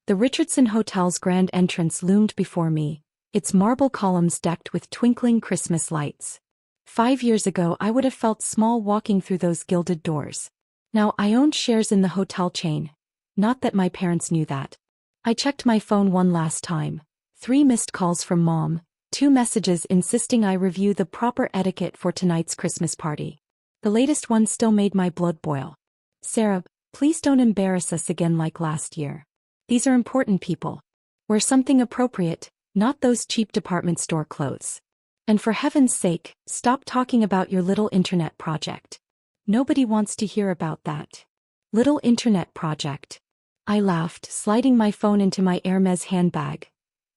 The Richardson Hotel's grand entrance loomed before me, its marble columns decked with twinkling Christmas lights. 5 years ago I would have felt small walking through those gilded doors. Now I owned shares in the hotel chain. Not that my parents knew that. I checked my phone one last time. 3 missed calls from Mom, 2 messages insisting I review the proper etiquette for tonight's Christmas party. The latest one still made my blood boil. Sarah, please don't embarrass us again like last year. These are important people. Wear something appropriate, not those cheap department store clothes. And for heaven's sake, stop talking about your little internet project. Nobody wants to hear about that. Little internet project. I laughed, sliding my phone into my Hermes handbag.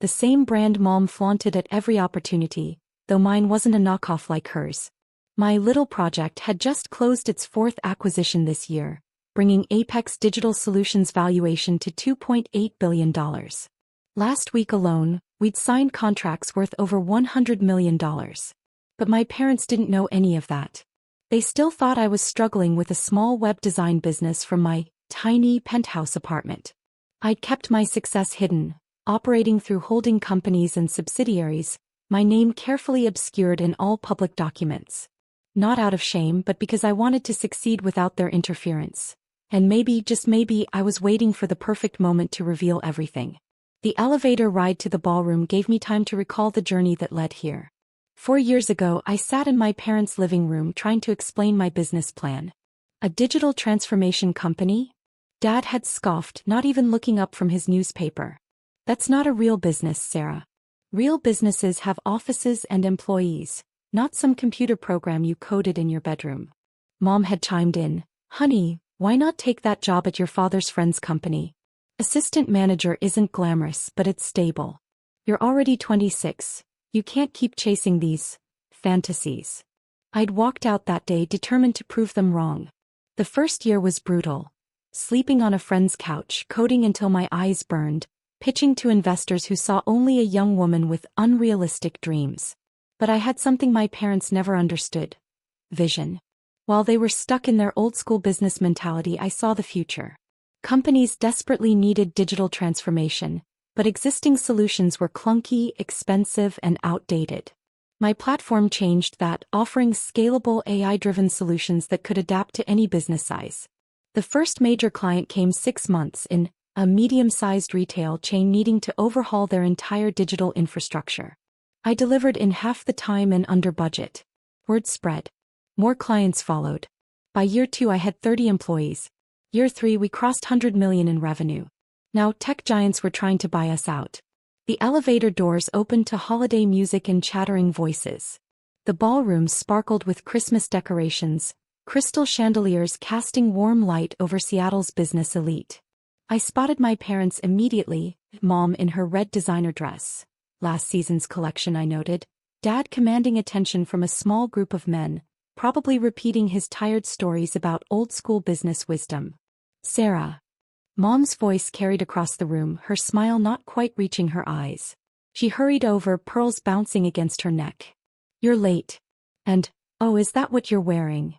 The same brand Mom flaunted at every opportunity, though mine wasn't a knockoff like hers. My little project had just closed its 4th acquisition this year, bringing Apex Digital Solutions' valuation to $2.8 billion. Last week alone, we'd signed contracts worth over $100 million. But my parents didn't know any of that. They still thought I was struggling with a small web design business from my tiny penthouse apartment. I'd kept my success hidden, operating through holding companies and subsidiaries, my name carefully obscured in all public documents. Not out of shame, but because I wanted to succeed without their interference. And maybe, just maybe, I was waiting for the perfect moment to reveal everything. The elevator ride to the ballroom gave me time to recall the journey that led here. 4 years ago, I sat in my parents' living room trying to explain my business plan. A digital transformation company? Dad had scoffed, not even looking up from his newspaper. That's not a real business, Sarah. Real businesses have offices and employees, not some computer program you coded in your bedroom. Mom had chimed in, honey, why not take that job at your father's friend's company? Assistant manager isn't glamorous, but it's stable. You're already 26. You can't keep chasing these fantasies. I'd walked out that day determined to prove them wrong. The first year was brutal. Sleeping on a friend's couch, coding until my eyes burned, pitching to investors who saw only a young woman with unrealistic dreams. But I had something my parents never understood. Vision. While they were stuck in their old-school business mentality, I saw the future. Companies desperately needed digital transformation, but existing solutions were clunky, expensive, and outdated. My platform changed that, offering scalable AI-driven solutions that could adapt to any business size. The first major client came 6 months in, a medium-sized retail chain needing to overhaul their entire digital infrastructure. I delivered in half the time and under budget. Word spread. More clients followed. By year 2 I had 30 employees. Year 3 we crossed $100 million in revenue. Now tech giants were trying to buy us out. The elevator doors opened to holiday music and chattering voices. The ballrooms sparkled with Christmas decorations, crystal chandeliers casting warm light over Seattle's business elite. I spotted my parents immediately, Mom in her red designer dress. Last season's collection, I noted. Dad commanding attention from a small group of men, probably repeating his tired stories about old-school business wisdom. Sarah. Mom's voice carried across the room, her smile not quite reaching her eyes. She hurried over, pearls bouncing against her neck. You're late. And, oh, is that what you're wearing?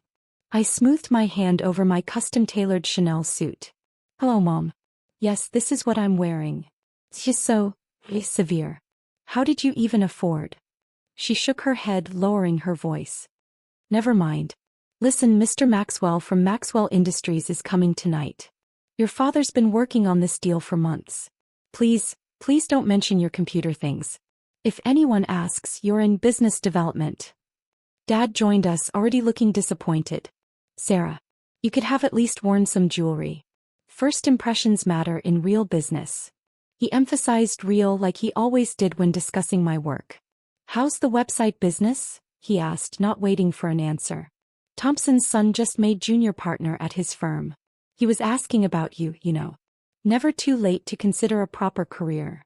I smoothed my hand over my custom-tailored Chanel suit. Hello, Mom. Yes, this is what I'm wearing. It's just so severe. How did you even afford? She shook her head, lowering her voice. Never mind. Listen, Mr. Maxwell from Maxwell Industries is coming tonight. Your father's been working on this deal for months. Please don't mention your computer things. If anyone asks, you're in business development. Dad joined us, already looking disappointed. Sarah, you could have at least worn some jewelry. First impressions matter in real business. He emphasized real like he always did when discussing my work. How's the website business? He asked, not waiting for an answer. Thompson's son just made junior partner at his firm. He was asking about you, you know. Never too late to consider a proper career.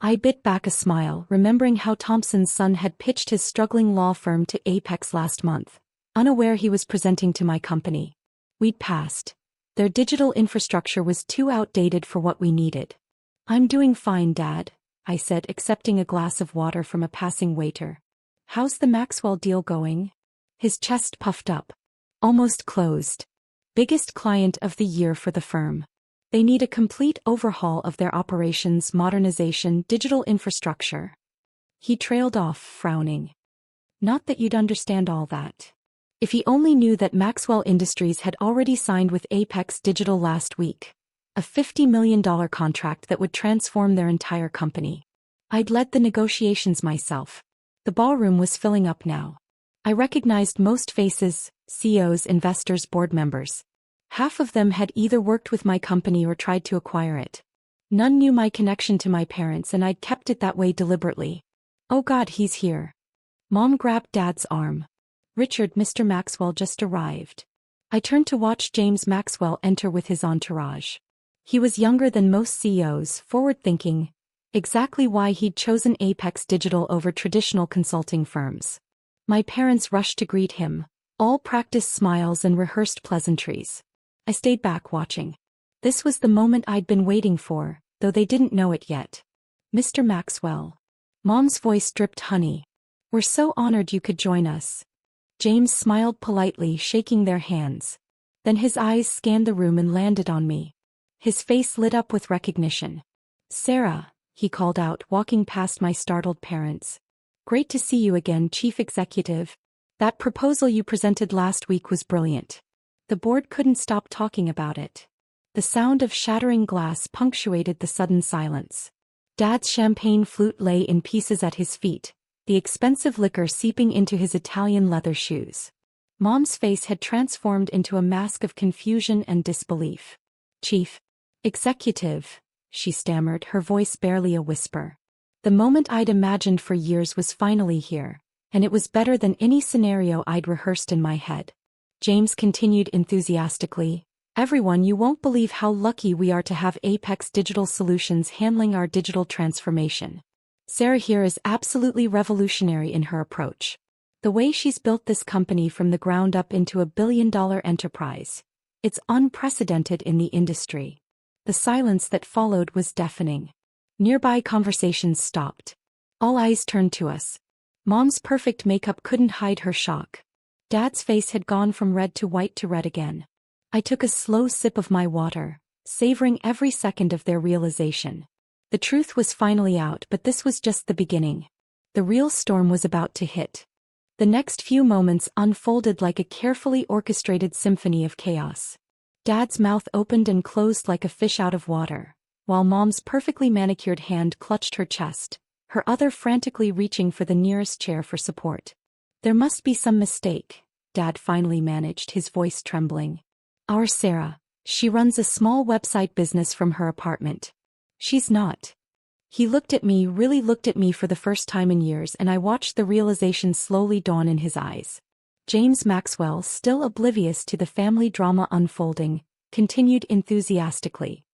I bit back a smile, remembering how Thompson's son had pitched his struggling law firm to Apex last month, unaware he was presenting to my company. We'd passed. Their digital infrastructure was too outdated for what we needed. I'm doing fine, Dad, I said, accepting a glass of water from a passing waiter. How's the Maxwell deal going? His chest puffed up. Almost closed. Biggest client of the year for the firm. They need a complete overhaul of their operations, modernization, digital infrastructure. He trailed off, frowning. Not that you'd understand all that. If he only knew that Maxwell Industries had already signed with Apex Digital last week. A $50 million contract that would transform their entire company. I'd led the negotiations myself. The ballroom was filling up now. I recognized most faces, CEOs, investors, board members. Half of them had either worked with my company or tried to acquire it. None knew my connection to my parents, and I'd kept it that way deliberately. Oh God, he's here. Mom grabbed Dad's arm. Richard, Mr. Maxwell just arrived. I turned to watch James Maxwell enter with his entourage. He was younger than most CEOs, forward-thinking, exactly why he'd chosen Apex Digital over traditional consulting firms. My parents rushed to greet him, all practiced smiles and rehearsed pleasantries. I stayed back watching. This was the moment I'd been waiting for, though they didn't know it yet. Mr. Maxwell. Mom's voice dripped honey. We're so honored you could join us. James smiled politely, shaking their hands. Then his eyes scanned the room and landed on me. His face lit up with recognition. Sarah, he called out, walking past my startled parents. Great to see you again, Chief Executive. That proposal you presented last week was brilliant. The board couldn't stop talking about it. The sound of shattering glass punctuated the sudden silence. Dad's champagne flute lay in pieces at his feet, the expensive liquor seeping into his Italian leather shoes. Mom's face had transformed into a mask of confusion and disbelief. Chief Executive, she stammered, her voice barely a whisper. The moment I'd imagined for years was finally here, and it was better than any scenario I'd rehearsed in my head. James continued enthusiastically. Everyone, you won't believe how lucky we are to have Apex Digital Solutions handling our digital transformation. Sarah here is absolutely revolutionary in her approach. The way she's built this company from the ground up into a billion-dollar enterprise. It's unprecedented in the industry. The silence that followed was deafening. Nearby conversations stopped. All eyes turned to us. Mom's perfect makeup couldn't hide her shock. Dad's face had gone from red to white to red again. I took a slow sip of my water, savoring every second of their realization. The truth was finally out, but this was just the beginning. The real storm was about to hit. The next few moments unfolded like a carefully orchestrated symphony of chaos. Dad's mouth opened and closed like a fish out of water, while Mom's perfectly manicured hand clutched her chest, her other frantically reaching for the nearest chair for support. There must be some mistake, Dad finally managed, his voice trembling. Our Sarah, she runs a small website business from her apartment. She's not. He looked at me, really looked at me for the first time in years, and I watched the realization slowly dawn in his eyes. James Maxwell, still oblivious to the family drama unfolding, continued enthusiastically.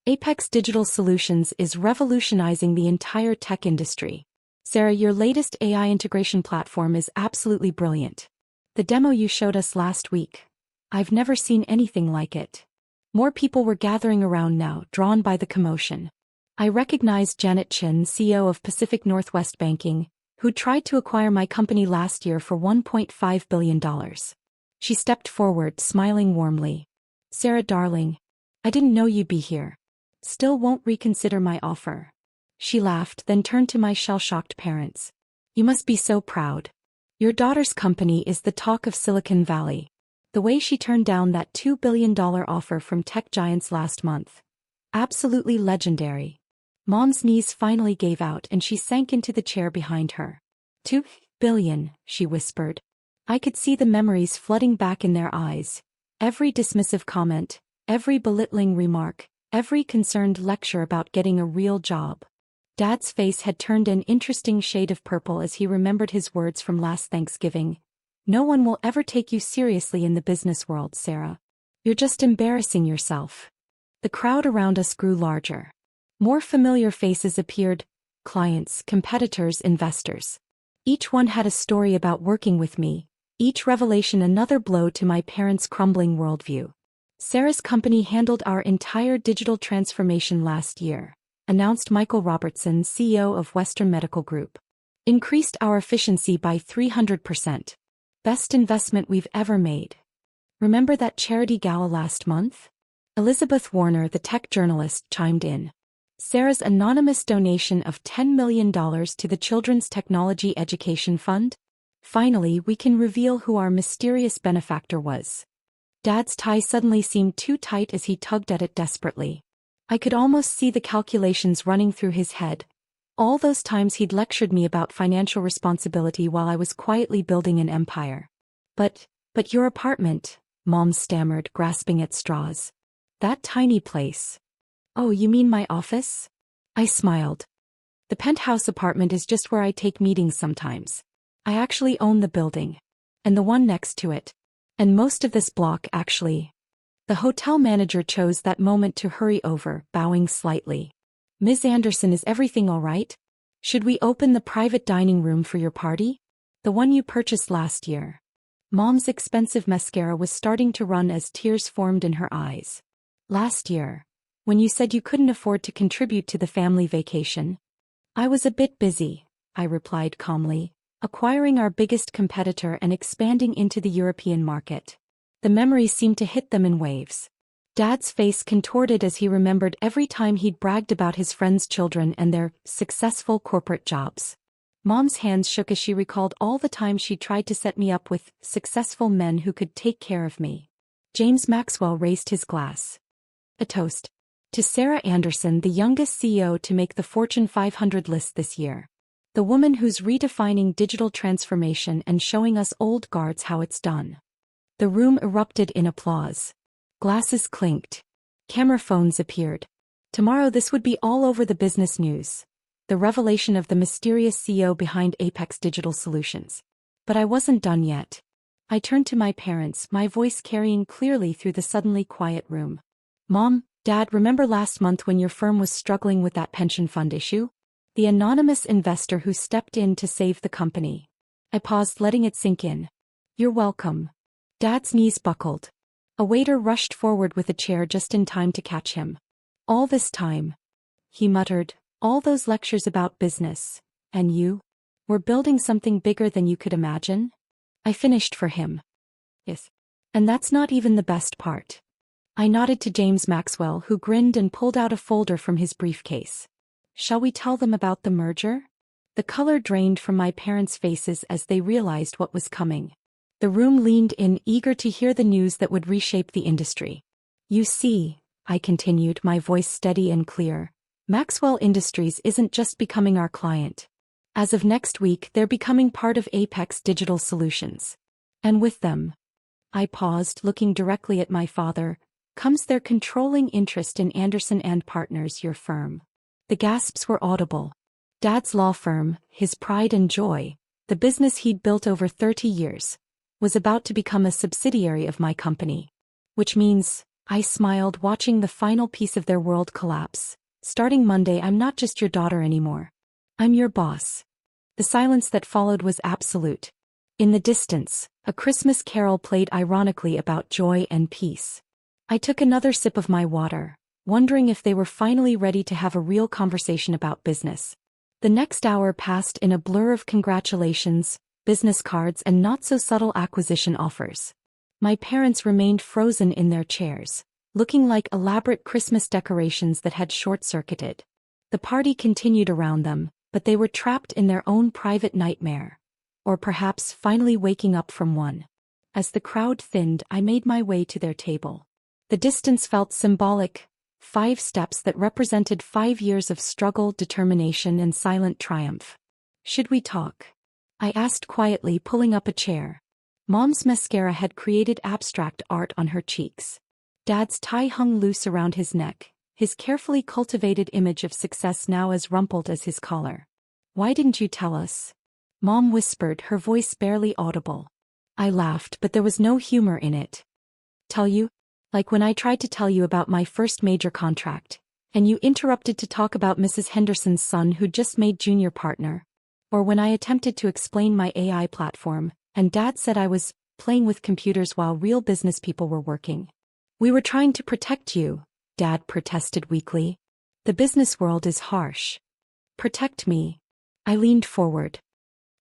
Apex Digital Solutions is revolutionizing the entire tech industry. Sarah, your latest AI integration platform is absolutely brilliant. The demo you showed us last week. I've never seen anything like it. More people were gathering around now, drawn by the commotion. I recognized Janet Chin, CEO of Pacific Northwest Banking, who tried to acquire my company last year for $1.5 billion. She stepped forward, smiling warmly. Sarah, darling, I didn't know you'd be here. Still won't reconsider my offer. She laughed, then turned to my shell-shocked parents. You must be so proud. Your daughter's company is the talk of Silicon Valley. The way she turned down that $2 billion offer from tech giants last month. Absolutely legendary. Mom's knees finally gave out and she sank into the chair behind her. $2 billion, she whispered. I could see the memories flooding back in their eyes. Every dismissive comment, every belittling remark, every concerned lecture about getting a real job. Dad's face had turned an interesting shade of purple as he remembered his words from last Thanksgiving. No one will ever take you seriously in the business world, Sarah. You're just embarrassing yourself. The crowd around us grew larger. More familiar faces appeared, clients, competitors, investors. Each one had a story about working with me, each revelation another blow to my parents' crumbling worldview. Sarah's company handled our entire digital transformation last year, announced Michael Robertson, CEO of Western Medical Group. Increased our efficiency by 300%. Best investment we've ever made. Remember that charity gala last month? Elizabeth Warner, the tech journalist, chimed in. Sarah's anonymous donation of $10 million to the Children's Technology Education Fund? Finally, we can reveal who our mysterious benefactor was. Dad's tie suddenly seemed too tight as he tugged at it desperately. I could almost see the calculations running through his head. All those times he'd lectured me about financial responsibility while I was quietly building an empire. But your apartment, Mom stammered, grasping at straws. That tiny place. Oh, you mean my office? I smiled. The penthouse apartment is just where I take meetings sometimes. I actually own the building. And the one next to it. And most of this block, actually. The hotel manager chose that moment to hurry over, bowing slightly. Ms. Anderson, is everything all right? Should we open the private dining room for your party? The one you purchased last year. Mom's expensive mascara was starting to run as tears formed in her eyes. Last year, when you said you couldn't afford to contribute to the family vacation. I was a bit busy, I replied calmly, acquiring our biggest competitor and expanding into the European market. The memories seemed to hit them in waves. Dad's face contorted as he remembered every time he'd bragged about his friends' children and their successful corporate jobs. Mom's hands shook as she recalled all the times she tried to set me up with successful men who could take care of me. James Maxwell raised his glass. A toast. To Sarah Anderson, the youngest CEO to make the Fortune 500 list this year. The woman who's redefining digital transformation and showing us old guards how it's done. The room erupted in applause. Glasses clinked. Camera phones appeared. Tomorrow this would be all over the business news. The revelation of the mysterious CEO behind Apex Digital Solutions. But I wasn't done yet. I turned to my parents, my voice carrying clearly through the suddenly quiet room. Mom, Dad, remember last month when your firm was struggling with that pension fund issue? The anonymous investor who stepped in to save the company. I paused, letting it sink in. You're welcome. Dad's knees buckled. A waiter rushed forward with a chair just in time to catch him. All this time, he muttered, all those lectures about business, and you? We're building something bigger than you could imagine? I finished for him. Yes. And that's not even the best part. I nodded to James Maxwell, who grinned and pulled out a folder from his briefcase. Shall we tell them about the merger? The color drained from my parents' faces as they realized what was coming. The room leaned in, eager to hear the news that would reshape the industry. You see, I continued, my voice steady and clear, Maxwell Industries isn't just becoming our client. As of next week, they're becoming part of Apex Digital Solutions. And with them, I paused, looking directly at my father, comes their controlling interest in Anderson and Partners, your firm. The gasps were audible. Dad's law firm, his pride and joy, the business he'd built over 30 years, was about to become a subsidiary of my company. Which means, I smiled, watching the final piece of their world collapse. Starting Monday, I'm not just your daughter anymore. I'm your boss. The silence that followed was absolute. In the distance, a Christmas carol played ironically about joy and peace. I took another sip of my water, wondering if they were finally ready to have a real conversation about business. The next hour passed in a blur of congratulations, business cards, and not-so-subtle acquisition offers. My parents remained frozen in their chairs, looking like elaborate Christmas decorations that had short-circuited. The party continued around them, but they were trapped in their own private nightmare. Or perhaps finally waking up from one. As the crowd thinned, I made my way to their table. The distance felt symbolic, 5 steps that represented 5 years of struggle, determination, and silent triumph. Should we talk? I asked quietly, pulling up a chair. Mom's mascara had created abstract art on her cheeks. Dad's tie hung loose around his neck, his carefully cultivated image of success now as rumpled as his collar. Why didn't you tell us? Mom whispered, her voice barely audible. I laughed, but there was no humor in it. Tell you? Like when I tried to tell you about my first major contract, and you interrupted to talk about Mrs. Henderson's son who'd just made junior partner. Or when I attempted to explain my AI platform, and Dad said I was playing with computers while real business people were working. We were trying to protect you, Dad protested weakly. The business world is harsh. Protect me. I leaned forward.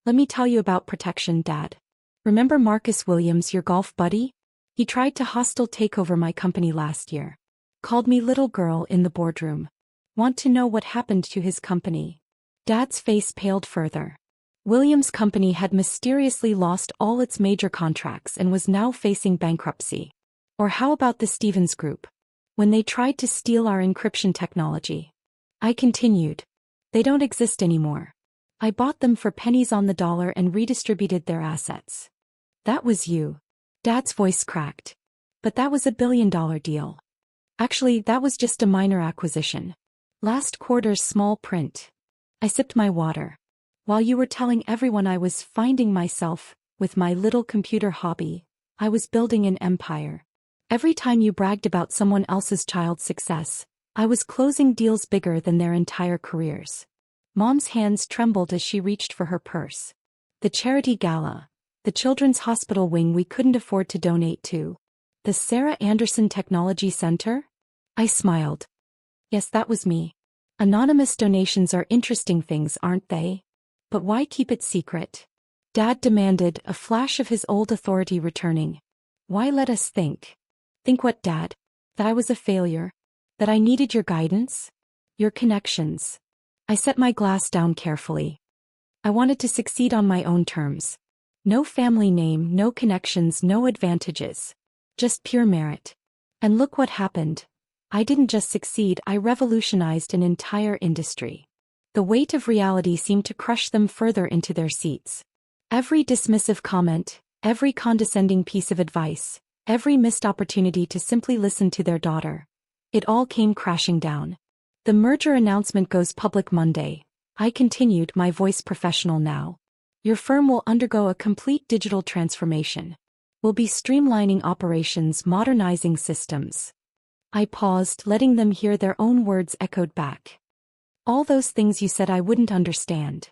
Let me tell you about protection, Dad. Remember Marcus Williams, your golf buddy? He tried to hostile take over my company last year. Called me little girl in the boardroom. Want to know what happened to his company? Dad's face paled further. William's company had mysteriously lost all its major contracts and was now facing bankruptcy. Or how about the Stevens Group? When they tried to steal our encryption technology. I continued. They don't exist anymore. I bought them for pennies on the dollar and redistributed their assets. That was you. Dad's voice cracked. But that was a billion-dollar deal. Actually, that was just a minor acquisition. Last quarter's small print. I sipped my water. While you were telling everyone I was finding myself, with my little computer hobby, I was building an empire. Every time you bragged about someone else's child's success, I was closing deals bigger than their entire careers. Mom's hands trembled as she reached for her purse. The charity gala. The children's hospital wing we couldn't afford to donate to. The Sarah Anderson Technology Center? I smiled. Yes, that was me. Anonymous donations are interesting things, aren't they? But why keep it secret? Dad demanded, a flash of his old authority returning. Why let us think? Think what, Dad? That I was a failure? That I needed your guidance? Your connections? I set my glass down carefully. I wanted to succeed on my own terms. No family name, no connections, no advantages. Just pure merit. And look what happened. I didn't just succeed, I revolutionized an entire industry. The weight of reality seemed to crush them further into their seats. Every dismissive comment, every condescending piece of advice, every missed opportunity to simply listen to their daughter. It all came crashing down. The merger announcement goes public Monday. I continued, my voice professional now. Your firm will undergo a complete digital transformation. We'll be streamlining operations, modernizing systems. I paused, letting them hear their own words echoed back. All those things you said I wouldn't understand.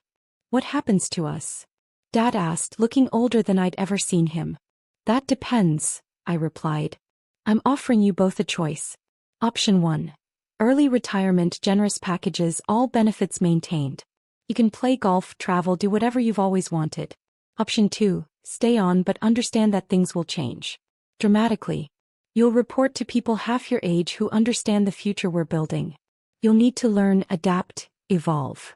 What happens to us? Dad asked, looking older than I'd ever seen him. That depends, I replied. I'm offering you both a choice. Option 1. Early retirement, generous packages, all benefits maintained. You can play golf, travel, do whatever you've always wanted. Option 2. Stay on but understand that things will change. Dramatically. You'll report to people half your age who understand the future we're building. You'll need to learn, adapt, evolve.